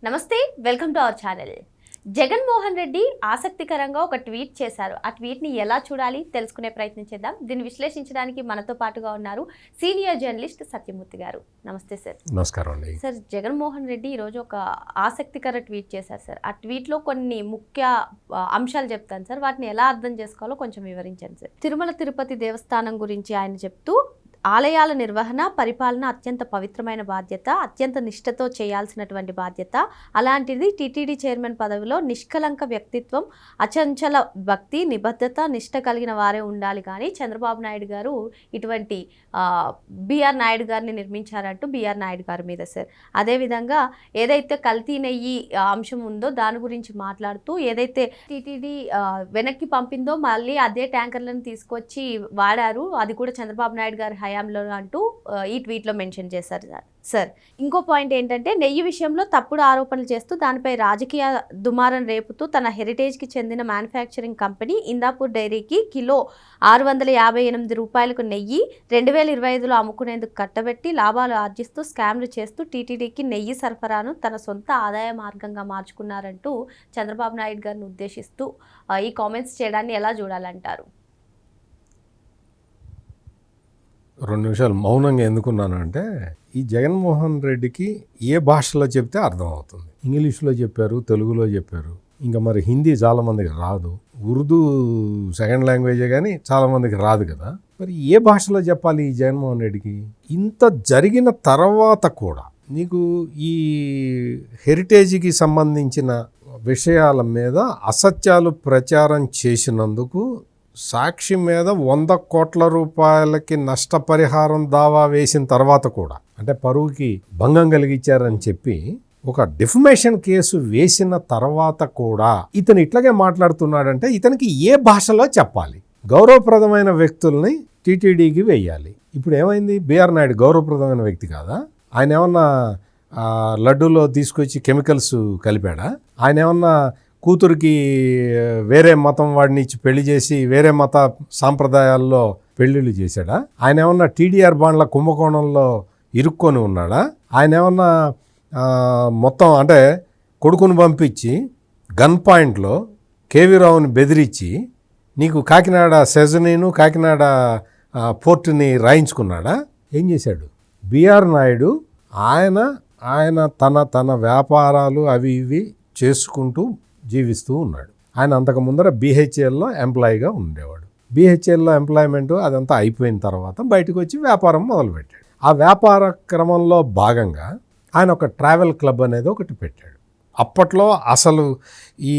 నమస్తే, welcome to our channel. Jaganmohan Reddy ఆసక్తికరంగా ఒక ట్వీట్ చేశారు. ఆ ట్వీట్ని ఎలా చూడాలి తెలుసుకునే ప్రయత్నం చేద్దాం. దీన్ని విశ్లేషించడానికి మనతో పాటుగా ఉన్నారు సీనియర్ జర్నలిస్ట్ సత్యమూర్తి గారు. నమస్తే సార్. నమస్కారం అండి. సార్, జగన్మోహన్ రెడ్డి ఈరోజు ఒక ఆసక్తికర ట్వీట్ చేశారు సార్. ఆ ట్వీట్లో కొన్ని ముఖ్య అంశాలు చెప్తాను సార్. వాటిని ఎలా అర్థం చేసుకోవాలో కొంచెం వివరించండి సార్. తిరుమల తిరుపతి దేవస్థానం గురించి ఆయన చెప్తూ, ఆలయాల నిర్వహణ, పరిపాలన అత్యంత పవిత్రమైన బాధ్యత, అత్యంత నిష్ఠతో చేయాల్సినటువంటి బాధ్యత. అలాంటిది టీటీడీ చైర్మన్ పదవిలో నిష్కలంక వ్యక్తిత్వం, అచంచల భక్తి, నిబద్ధత, నిష్ఠ కలిగిన వారే ఉండాలి. కానీ చంద్రబాబు నాయుడు గారు ఇటువంటి బిఆర్ నాయుడు గారిని నిర్మించారంటూ బిఆర్ నాయుడు గారి మీద సార్. అదేవిధంగా ఏదైతే కల్తీ నెయ్యి అంశం ఉందో దాని గురించి మాట్లాడుతూ, ఏదైతే టీటీడీ వెనక్కి పంపిందో మళ్ళీ అదే ట్యాంకర్లను తీసుకొచ్చి వాడారు, అది కూడా చంద్రబాబు నాయుడు గారి హయాంలో అంటూ ఈ ట్వీట్లో మెన్షన్ చేశారు సార్. ఇంకో పాయింట్ ఏంటంటే, నెయ్యి విషయంలో తప్పుడు ఆరోపణలు చేస్తూ దానిపై రాజకీయ దుమారం రేపుతూ తన హెరిటేజ్కి చెందిన మ్యానుఫ్యాక్చరింగ్ కంపెనీ ఇందాపూర్ డైరీకి కిలో 658 రూపాయలకు నెయ్యి 2025లో అమ్ముకునేందుకు కట్టబెట్టి లాభాలు ఆర్జిస్తూ స్కామ్లు చేస్తూ టీటీడీకి నెయ్యి సరఫరాను తన సొంత ఆదాయ మార్గంగా మార్చుకున్నారంటూ చంద్రబాబు నాయుడు గారిని ఉద్దేశిస్తూ ఈ కామెంట్స్ చేయడాన్ని ఎలా చూడాలంటారు? 2 నిమిషాలు మౌనంగా ఎందుకున్నానంటే, ఈ జగన్మోహన్ రెడ్డికి ఏ భాషలో చెప్తే అర్థమవుతుంది. ఇంగ్లీష్లో చెప్పారు, తెలుగులో చెప్పారు, ఇంకా మరి హిందీ చాలామందికి రాదు, ఉర్దూ సెకండ్ లాంగ్వేజే కానీ చాలామందికి రాదు కదా. మరి ఏ భాషలో చెప్పాలి ఈ జగన్మోహన్ రెడ్డికి? ఇంత జరిగిన తర్వాత కూడా నీకు ఈ హెరిటేజ్కి సంబంధించిన విషయాల మీద అసత్యాలు ప్రచారం చేసినందుకు సాక్షి మీద 100 కోట్ల రూపాయలకి నష్టపరిహారం దావా వేసిన తర్వాత కూడా, అంటే పరువుకి భంగం కలిగించారని చెప్పి ఒక డిఫమేషన్ కేసు వేసిన తర్వాత కూడా ఇతను ఇట్లాగే మాట్లాడుతున్నాడంటే ఇతనికి ఏ భాషలో చెప్పాలి? గౌరవప్రదమైన వ్యక్తుల్ని టీటీడీకి వెయ్యాలి. ఇప్పుడు ఏమైంది? బిఆర్ నాయుడు గౌరవప్రదమైన వ్యక్తి కాదా? ఆయన ఏమన్నా లడ్డూలో తీసుకొచ్చి కెమికల్స్ కలిపాడా? ఆయన ఏమన్నా కూతురికి వేరే మతం వాడిని ఇచ్చి పెళ్లి చేసి వేరే మత సాంప్రదాయాల్లో పెళ్ళిళ్ళు చేశాడా? ఆయన ఏమన్నా టీడీఆర్ బాండ్ల కుంభకోణంలో ఇరుక్కొని ఉన్నాడా? ఆయన ఏమన్నా మొత్తం అంటే కొడుకుని పంపించి గన్ పాయింట్లో కేవీ రావుని బెదిరించి నీకు కాకినాడ సెజనీను కాకినాడ పోర్టుని రాయించుకున్నాడా? ఏం చేశాడు? బిఆర్ నాయుడు ఆయన తన వ్యాపారాలు అవి ఇవి చేసుకుంటూ జీవిస్తూ ఉన్నాడు. ఆయన అంతకు ముందర బీహెచ్ఎల్లో ఎంప్లాయీగా ఉండేవాడు. బీహెచ్ఎల్లో ఎంప్లాయ్మెంటు అదంతా అయిపోయిన తర్వాత బయటకు వచ్చి వ్యాపారం మొదలుపెట్టాడు. ఆ వ్యాపార క్రమంలో భాగంగా ఆయన ఒక ట్రావెల్ క్లబ్ అనేది ఒకటి పెట్టాడు. అప్పట్లో అసలు ఈ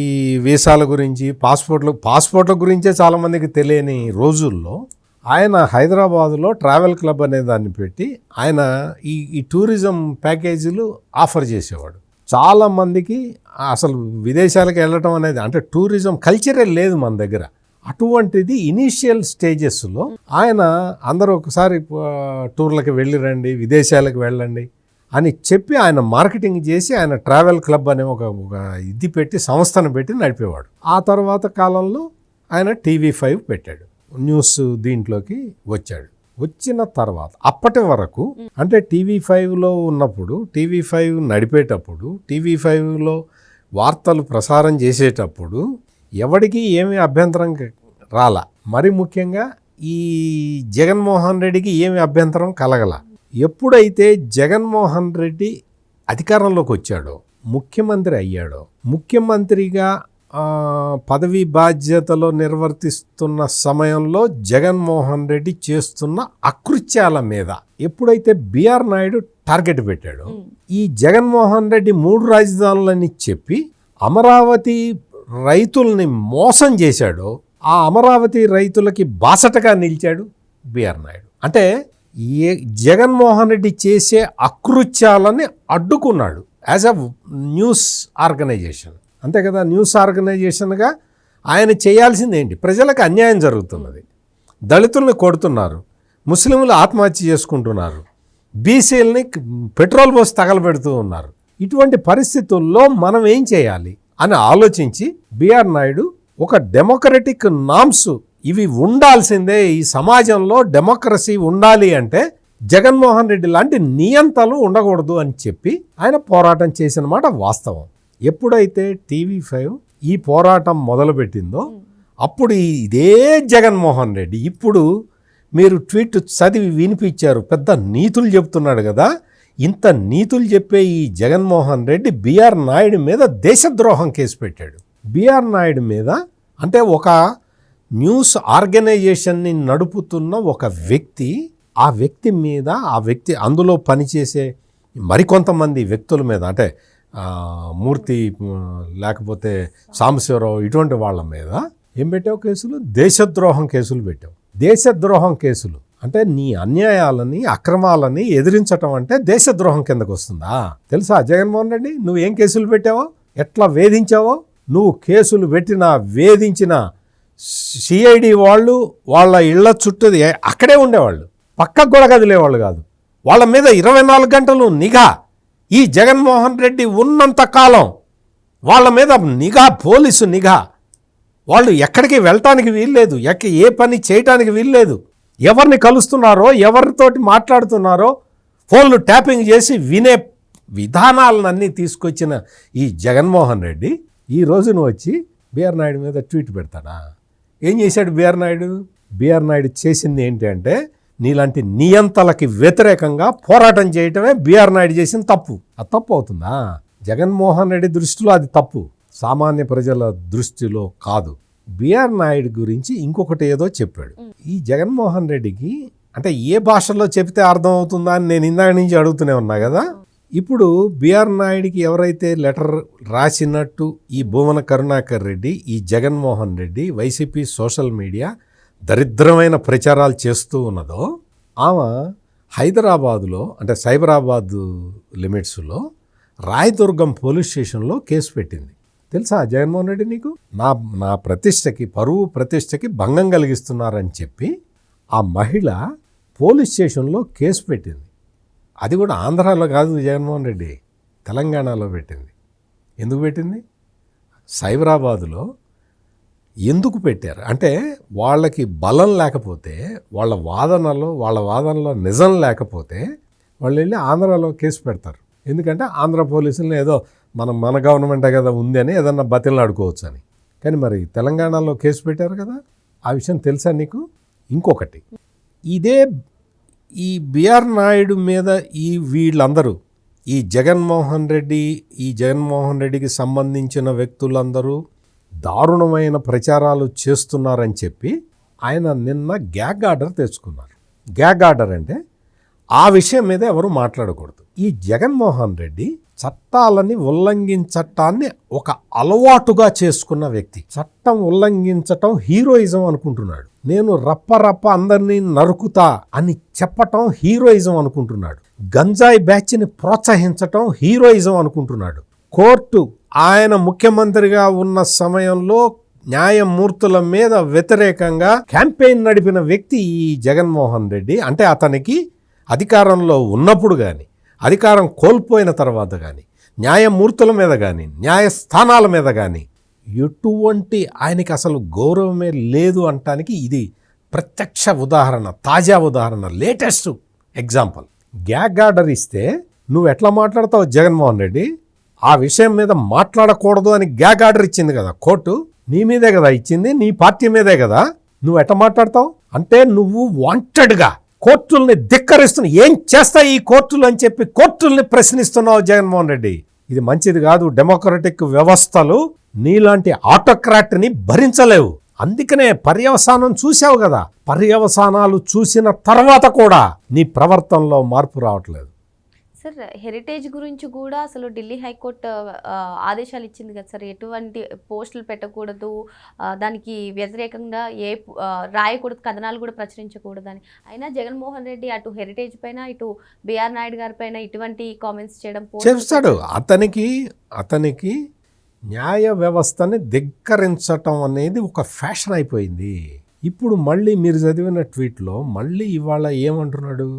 వీసాల గురించి పాస్పోర్ట్ల గురించే చాలామందికి తెలియని రోజుల్లో ఆయన హైదరాబాదులో ట్రావెల్ క్లబ్ అనే దాన్ని పెట్టి ఆయన ఈ టూరిజం ప్యాకేజీలు ఆఫర్ చేసేవాడు. చాలామందికి అసలు విదేశాలకు వెళ్ళటం అనేది, అంటే టూరిజం కల్చరే లేదు మన దగ్గర. అటువంటిది ఇనీషియల్ స్టేజెస్లో ఆయన అందరూ ఒకసారి టూర్లకి వెళ్ళి రండి, విదేశాలకు వెళ్ళండి అని చెప్పి ఆయన మార్కెటింగ్ చేసి ఆయన ట్రావెల్ క్లబ్ అనే ఒక ఇది పెట్టి సంస్థను పెట్టి నడిపేవాడు. ఆ తర్వాత కాలంలో ఆయన TV5 పెట్టాడు, న్యూస్ దీంట్లోకి వచ్చాడు. వచ్చిన తర్వాత అప్పటి వరకు అంటే TV5లో ఉన్నప్పుడు, TV5 నడిపేటప్పుడు, TV5లో వార్తలు ప్రసారం చేసేటప్పుడు ఎవరికి ఏమీ అభ్యంతరం రాలా. మరి ముఖ్యంగా ఈ జగన్మోహన్ రెడ్డికి ఏమి అభ్యంతరం కలగల. ఎప్పుడైతే జగన్మోహన్ రెడ్డి అధికారంలోకి వచ్చాడో, ముఖ్యమంత్రి అయ్యాడో, ముఖ్యమంత్రిగా పదవి బాధ్యతలో నిర్వర్తిస్తున్న సమయంలో జగన్మోహన్ రెడ్డి చేస్తున్న అకృత్యాల మీద ఎప్పుడైతే బిఆర్ నాయుడు టార్గెట్ పెట్టాడో, ఈ జగన్మోహన్ రెడ్డి 3 రాజధానులని చెప్పి అమరావతి రైతుల్ని మోసం చేశాడో, ఆ అమరావతి రైతులకి బాసటగా నిలిచాడు బిఆర్ నాయుడు. అంటే జగన్మోహన్ రెడ్డి చేసే అకృత్యాలని అడ్డుకున్నాడు యాజ్ అ న్యూస్ ఆర్గనైజేషన్. అంతే కదా, న్యూస్ ఆర్గనైజేషన్గా ఆయన చేయాల్సింది ఏంటి? ప్రజలకు అన్యాయం జరుగుతున్నది, దళితుల్ని కొడుతున్నారు, ముస్లింలు ఆత్మహత్య చేసుకుంటున్నారు, బీసీలని పెట్రోల్ పోసి తగలబెడుతూ ఉన్నారు. ఇటువంటి పరిస్థితుల్లో మనం ఏం చేయాలి అని ఆలోచించి బిఆర్ నాయుడు ఒక డెమోక్రటిక్ నామ్స్ ఇవి ఉండాల్సిందే, ఈ సమాజంలో డెమోక్రసీ ఉండాలి అంటే జగన్మోహన్ రెడ్డి లాంటి నియంతలు ఉండకూడదు అని చెప్పి ఆయన పోరాటం చేసిన మాట వాస్తవం. ఎప్పుడైతే TV5 ఈ పోరాటం మొదలుపెట్టిందో అప్పుడు ఇదే జగన్మోహన్ రెడ్డి ఇప్పుడు మీరు ట్వీట్ చదివి వినిపించారు, పెద్ద నీతులు చెప్తున్నాడు కదా. ఇంత నీతులు చెప్పే ఈ జగన్మోహన్ రెడ్డి బిఆర్ నాయుడు మీద దేశద్రోహం కేసు పెట్టాడు. బిఆర్ నాయుడు మీద అంటే ఒక న్యూస్ ఆర్గనైజేషన్ని నడుపుతున్న ఒక వ్యక్తి, ఆ వ్యక్తి మీద, ఆ వ్యక్తి అందులో పనిచేసే మరికొంతమంది వ్యక్తుల మీద అంటే మూర్తి లేకపోతే సాంబశివరావు ఇటువంటి వాళ్ళ మీద ఏం పెట్టావు కేసులు? దేశద్రోహం కేసులు పెట్టావు. దేశద్రోహం కేసులు అంటే నీ అన్యాయాలని అక్రమాలని ఎదిరించటం అంటే దేశద్రోహం కిందకు వస్తుందా? తెలుసా జగన్మోహన్ రెడ్డి నువ్వు ఏం కేసులు పెట్టావో, ఎట్లా వేధించావో? నువ్వు కేసులు పెట్టిన వేధించిన సిఐడి వాళ్ళు వాళ్ళ ఇళ్ల చుట్టూ అక్కడే ఉండేవాళ్ళు, పక్కకు కూడా కదిలేవాళ్ళు కాదు. వాళ్ళ మీద 24 గంటలు నిఘా. ఈ జగన్మోహన్ రెడ్డి ఉన్నంత కాలం వాళ్ళ మీద నిఘా, పోలీసు నిఘా. వాళ్ళు ఎక్కడికి వెళ్ళటానికి వీల్లేదు, ఏ పని చేయటానికి వీల్లేదు. ఎవరిని కలుస్తున్నారో, ఎవరితోటి మాట్లాడుతున్నారో ఫోన్లు ట్యాపింగ్ చేసి వినే విధానాలన్నీ తీసుకొచ్చిన ఈ జగన్మోహన్ రెడ్డి ఈ రోజున వచ్చి బిఆర్ నాయుడు మీద ట్వీట్ పెడతాడా? ఏం చేశాడు బిఆర్ నాయుడు? బిఆర్ నాయుడు చేసింది ఏంటి అంటే నీలాంటి నియంతలకి వ్యతిరేకంగా పోరాటం చేయటమే బిఆర్ నాయుడు చేసిన తప్పు. అది తప్పు అవుతుందా? జగన్మోహన్ రెడ్డి దృష్టిలో అది తప్పు, సామాన్య ప్రజల దృష్టిలో కాదు. బిఆర్ నాయుడు గురించి ఇంకొకటి ఏదో చెప్పాడు. ఈ జగన్మోహన్ రెడ్డికి అంటే ఏ భాషలో చెప్తే అర్థం అవుతుందా అని నేను ఇందాక నుంచి అడుగుతూనే ఉన్నా కదా. ఇప్పుడు బిఆర్ నాయుడికి ఎవరైతే లెటర్ రాసినట్టు ఈ భూమన కరుణాకర్ రెడ్డి, ఈ Jaganmohan Reddy YCP social media దరిద్రమైన ప్రచారాలు చేస్తూ ఉన్నదో, ఆమె హైదరాబాదులో అంటే సైబరాబాద్ లిమిట్స్లో రాయదుర్గం పోలీస్ స్టేషన్లో కేసు పెట్టింది. తెలుసా జగన్మోహన్ రెడ్డి నీకు? నా ప్రతిష్టకి, పరువు ప్రతిష్టకి భంగం కలిగిస్తున్నారని చెప్పి ఆ మహిళ పోలీస్ స్టేషన్లో కేసు పెట్టింది. అది కూడా ఆంధ్రాలో కాదు జగన్మోహన్ రెడ్డి, తెలంగాణలో పెట్టింది. ఎందుకు పెట్టింది? సైబరాబాదులో ఎందుకు పెట్టారు అంటే వాళ్ళకి బలం లేకపోతే, వాళ్ళ వాదనలో నిజం లేకపోతే వాళ్ళు వెళ్ళి ఆంధ్రాలో కేసు పెడతారు. ఎందుకంటే ఆంధ్ర పోలీసులను ఏదో మన గవర్నమెంటే కదా ఉంది అని ఏదన్నా బతిలను ఆడుకోవచ్చు అని. కానీ మరి తెలంగాణలో కేసు పెట్టారు కదా, ఆ విషయం తెలుసా నీకు? ఇంకొకటి, ఇదే ఈ బిఆర్ నాయుడు మీద వీళ్ళందరూ ఈ జగన్మోహన్ రెడ్డికి సంబంధించిన వ్యక్తులందరూ దారుణమైన ప్రచారాలు చేస్తున్నారని చెప్పి ఆయన నిన్న గ్యాగ్ ఆర్డర్ తెచ్చుకున్నారు. గ్యాగ్ ఆర్డర్ అంటే ఆ విషయం మీద ఎవరు మాట్లాడకూడదు. ఈ జగన్మోహన్ రెడ్డి చట్టాలని ఉల్లంఘించటాన్ని ఒక అలవాటుగా చేసుకున్న వ్యక్తి. చట్టం ఉల్లంఘించటం హీరోయిజం అనుకుంటున్నాడు. నేను రప్ప అందరినీ నరుకుతా అని చెప్పటం హీరోయిజం అనుకుంటున్నాడు. గంజాయి బ్యాచ్ని ప్రోత్సహించటం హీరోయిజం అనుకుంటున్నాడు. కోర్టు ఆయన ముఖ్యమంత్రిగా ఉన్న సమయంలో న్యాయమూర్తుల మీద వ్యతిరేకంగా క్యాంపెయిన్ నడిపిన వ్యక్తి ఈ జగన్మోహన్ రెడ్డి. అంటే అతనికి అధికారంలో ఉన్నప్పుడు కానీ, అధికారం కోల్పోయిన తర్వాత కానీ, న్యాయమూర్తుల మీద కానీ, న్యాయస్థానాల మీద కానీ ఎటువంటి ఆయనకి అసలు గౌరవమే లేదు అనటానికి ఇది ప్రత్యక్ష ఉదాహరణ, తాజా ఉదాహరణ, లేటెస్ట్ ఎగ్జాంపుల్. గ్యాగ్ ఆర్డర్ ఇస్తే నువ్వు ఎట్లా మాట్లాడతావు జగన్మోహన్ రెడ్డి? ఆ విషయం మీద మాట్లాడకూడదు అని గ్యాగ్ ఆర్డర్ ఇచ్చింది కదా కోర్టు, నీ మీదే కదా ఇచ్చింది, నీ పార్టీ మీదే కదా. నువ్వు ఎట్లా మాట్లాడతావు? అంటే నువ్వు వాంటెడ్గా కోర్టుల్ని ధిక్కరిస్తున్నావు. ఏం చేస్తాయి ఈ కోర్టులు అని చెప్పి కోర్టుల్ని ప్రశ్నిస్తున్నావు జగన్మోహన్ రెడ్డి. ఇది మంచిది కాదు. డెమోక్రటిక్ వ్యవస్థలు నీలాంటి ఆటోక్రాట్ని భరించలేవు. అందుకనే పర్యవసానం చూసావు కదా. పర్యవసానాలు చూసిన తర్వాత కూడా నీ ప్రవర్తనలో మార్పు రావట్లేదు. సార్, హెరిటేజ్ గురించి కూడా అసలు ఢిల్లీ హైకోర్టు ఆదేశాలు ఇచ్చింది కదా సార్, ఎటువంటి పోస్టులు పెట్టకూడదు, దానికి వ్యతిరేకంగా రాయకూడదు, కథనాలు కూడా ప్రచురించకూడదని. అయినా జగన్మోహన్ రెడ్డి అటు హెరిటేజ్ పైన, ఇటు బిఆర్ నాయుడు గారి పైన ఇటువంటి కామెంట్స్ చేయడం చేస్తాడు. అతనికి న్యాయ వ్యవస్థని ధిక్కరించటం అనేది ఒక ఫ్యాషన్ అయిపోయింది. ఇప్పుడు మళ్ళీ మీరు చదివిన ట్వీట్లో మళ్ళీ ఇవాళ ఏమంటున్నాడు?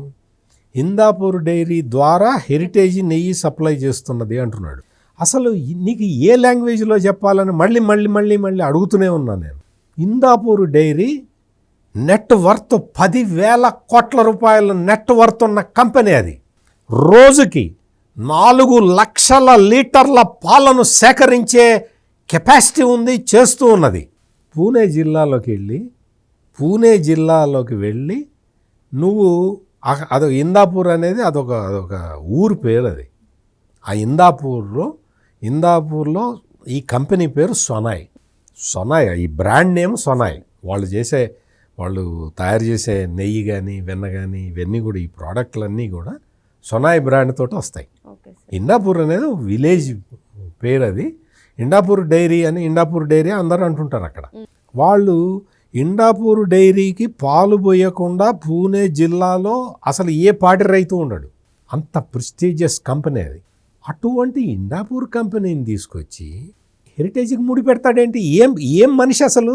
హిందాపూర్ డైరీ ద్వారా హెరిటేజ్ నెయ్యి సప్లై చేస్తున్నది అంటున్నాడు. అసలు నీకు ఏ లాంగ్వేజ్లో చెప్పాలని మళ్ళీ అడుగుతూనే ఉన్నాను నేను. హిందాపూర్ డైరీ నెట్ వర్త్ 10,000 కోట్ల రూపాయల నెట్ వర్త్ ఉన్న కంపెనీ అది. రోజుకి 4 లక్షల లీటర్ల పాలను సేకరించే కెపాసిటీ ఉంది, చేస్తూ ఉన్నది. పూణే జిల్లాలోకి వెళ్ళి నువ్వు అదొక ఇందాపూర్ అనేది అదొక ఊరు పేరు అది. ఆ ఇందాపూర్లో ఈ కంపెనీ పేరు సొనాయ్. ఈ బ్రాండ్ నేమ్ సొనాయ్. వాళ్ళు తయారు చేసే నెయ్యి కానీ వెన్న కానీ ఇవన్నీ కూడా, ఈ ప్రోడక్ట్లన్నీ కూడా సొనాయ్ బ్రాండ్ తోటి వస్తాయి. ఇందాపూర్ అనేది విలేజ్ పేరు అది. ఇండాపూర్ డైరీ అందరూ అంటుంటారు అక్కడ. వాళ్ళు ఇండాపూర్ డైరీకి పాలు పోయకుండా పూణే జిల్లాలో అసలు ఏ పాటి రైతు ఉండడు. అంత ప్రెస్టీజియస్ కంపెనీ అది. అటువంటి ఇండాపూర్ కంపెనీని తీసుకొచ్చి హెరిటేజ్కి ముడి పెడతాడేంటి? ఏం మనిషి అసలు?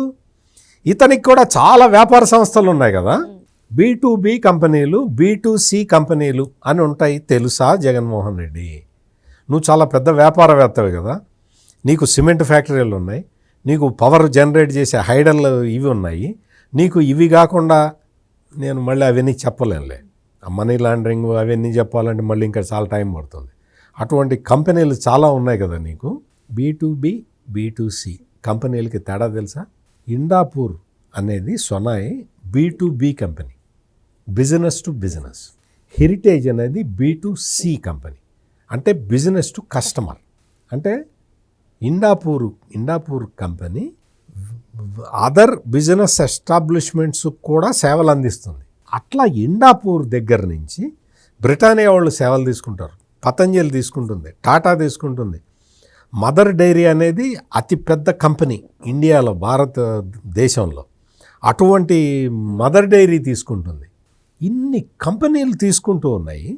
ఇతనికి కూడా చాలా వ్యాపార సంస్థలు ఉన్నాయి కదా, B2B కంపెనీలు, B2C కంపెనీలు అని ఉంటాయి. తెలుసా జగన్మోహన్ రెడ్డి? నువ్వు చాలా పెద్ద వ్యాపారవేత్తవి కదా, నీకు సిమెంట్ ఫ్యాక్టరీలు ఉన్నాయి, నీకు పవర్ జనరేట్ చేసే హైడల్ ఇవి ఉన్నాయి. నీకు ఇవి కాకుండా నేను మళ్ళీ అవన్నీ చెప్పలేనులే, మనీ లాండరింగ్ అవన్నీ చెప్పాలంటే మళ్ళీ ఇంకా చాలా టైం పడుతుంది. అటువంటి కంపెనీలు చాలా ఉన్నాయి కదా నీకు. B2B, B2C కంపెనీలకి తేడా తెలుసా? ఇండాపూర్ అనేది సొనాయ్ B2B company, business to business. Heritage అనేది B2C కంపెనీ, అంటే బిజినెస్ టు కస్టమర్. అంటే Indapur company other business establishments కూడా సేవలు అందిస్తుంది. అట్లా ఇండాపూర్ దగ్గర నుంచి బ్రిటానియా వాళ్ళు సేవలు తీసుకుంటారు, పతంజలి తీసుకుంటుంది, టాటా తీసుకుంటుంది. మదర్ డైరీ అనేది అతిపెద్ద కంపెనీ ఇండియాలో, భారతదేశంలో. అటువంటి మదర్ డైరీ తీసుకుంటుంది. ఇన్ని కంపెనీలు తీసుకుంటూ ఉన్నాయి.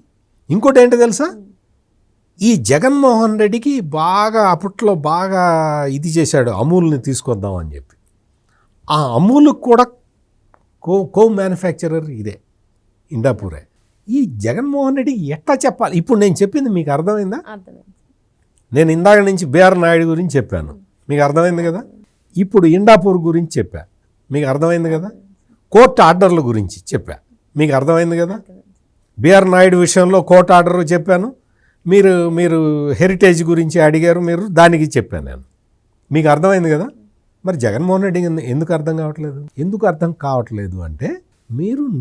ఇంకోటి ఏంటో తెలుసా? ఈ జగన్మోహన్ రెడ్డికి అప్పట్లో బాగా ఇది చేశాడు, అమూల్ని తీసుకొద్దామని చెప్పి. ఆ అమూల్కి కూడా కో మ్యానుఫ్యాక్చరర్ ఇదే, ఇండాపూరే. ఈ జగన్మోహన్ రెడ్డి ఎట్లా చెప్పాలి? ఇప్పుడు నేను చెప్పింది మీకు అర్థమైందా? నేను ఇందాక నుంచి బిఆర్ నాయుడు గురించి చెప్పాను, మీకు అర్థమైంది కదా. ఇప్పుడు ఇండాపూర్ గురించి చెప్పా, మీకు అర్థమైంది కదా. కోర్టు ఆర్డర్ల గురించి చెప్పా, మీకు అర్థమైంది కదా. బిఆర్ నాయుడు విషయంలో కోర్టు ఆర్డర్ చెప్పాను, మీరు హెరిటేజ్ గురించి అడిగారు, మీరు దానికి చెప్పాను నేను, మీకు అర్థమైంది కదా. మరి జగన్మోహన్ రెడ్డి ఎందుకు అర్థం కావట్లేదు అంటే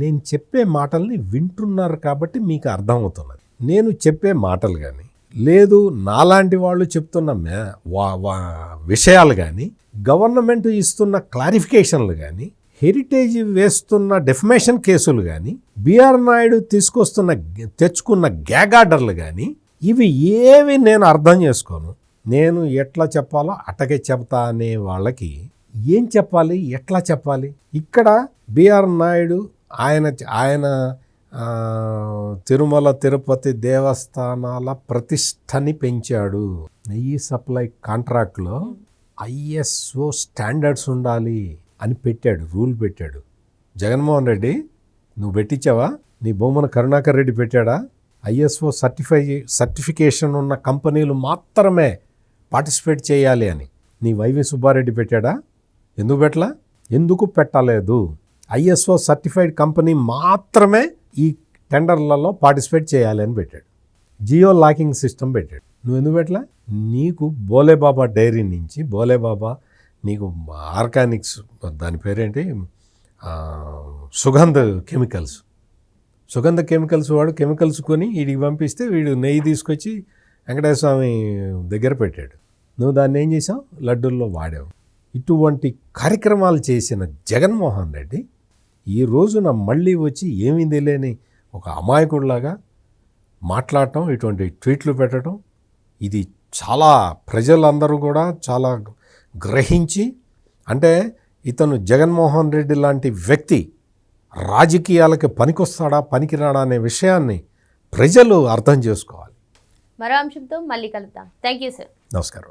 నేను చెప్పే మాటల్ని వింటున్నారు కాబట్టి మీకు అర్థమవుతున్నది. నేను చెప్పే మాటలు కానీ, లేదు నాలాంటి వాళ్ళు చెప్తున్న విషయాలు కానీ, గవర్నమెంట్ ఇస్తున్న క్లారిఫికేషన్లు కానీ, హెరిటేజ్ వేస్తున్న డెఫమేషన్ కేసులు కానీ, బిఆర్ నాయుడు తెచ్చుకున్న గ్యాగ్ ఆర్డర్లు కానీ, ఇవి ఏవి నేను అర్థం చేసుకోను. నేను ఎట్లా చెప్పాలో అటకే చెప్తా అనే వాళ్ళకి ఏం చెప్పాలి, ఎట్లా చెప్పాలి? ఇక్కడ బిఆర్ నాయుడు ఆయన తిరుమల తిరుపతి దేవస్థానాల ప్రతిష్టని పెంచాడు. నెయ్యి సప్లై కాంట్రాక్ట్లో ISO స్టాండర్డ్స్ ఉండాలి అని రూల్ పెట్టాడు. జగన్మోహన్ రెడ్డి నువ్వు పెట్టించావా? నీ బొమ్మన కరుణాకర్ రెడ్డి పెట్టాడా? ISO సర్టిఫికేషన్ ఉన్న కంపెనీలు మాత్రమే పార్టిసిపేట్ చేయాలి అని నీ వైవి సుబ్బారెడ్డి పెట్టాడా? ఎందుకు పెట్టలేదు? ISO సర్టిఫైడ్ కంపెనీ మాత్రమే ఈ టెండర్లలో పార్టిసిపేట్ చేయాలి అని పెట్టాడు. జియో లాకింగ్ సిస్టమ్ పెట్టాడు. నువ్వు ఎందుకు పెట్టలా? నీకు బోలేబాబా డైరీ నుంచి నీకు ఆర్గానిక్స్, దాని పేరేంటి, సుగంధ కెమికల్స్ వాడు కెమికల్స్ కొని వీడికి పంపిస్తే వీడు నెయ్యి తీసుకొచ్చి వెంకటేశ్వర స్వామి దగ్గర పెట్టాడు. నువ్వు దాన్ని ఏం చేసావు? లడ్డూల్లో వాడావు. ఇటువంటి కార్యక్రమాలు చేసిన జగన్మోహన్ రెడ్డి ఈ రోజున మళ్ళీ వచ్చి ఏమీ తెలియని ఒక అమాయకుడిలాగా మాట్లాడటం, ఇటువంటి ట్వీట్లు పెట్టడం, ఇది చాలా ప్రజలందరూ కూడా చాలా గ్రహించి, అంటే ఇతను జగన్మోహన్ రెడ్డి లాంటి వ్యక్తి రాజకీయాలకి పనికొస్తాడా పనికిరాడా అనే విషయాన్ని ప్రజలు అర్థం చేసుకోవాలి. మరో అంశంతో మళ్ళీ కలుద్దాం. Thank you sir. నమస్కారం.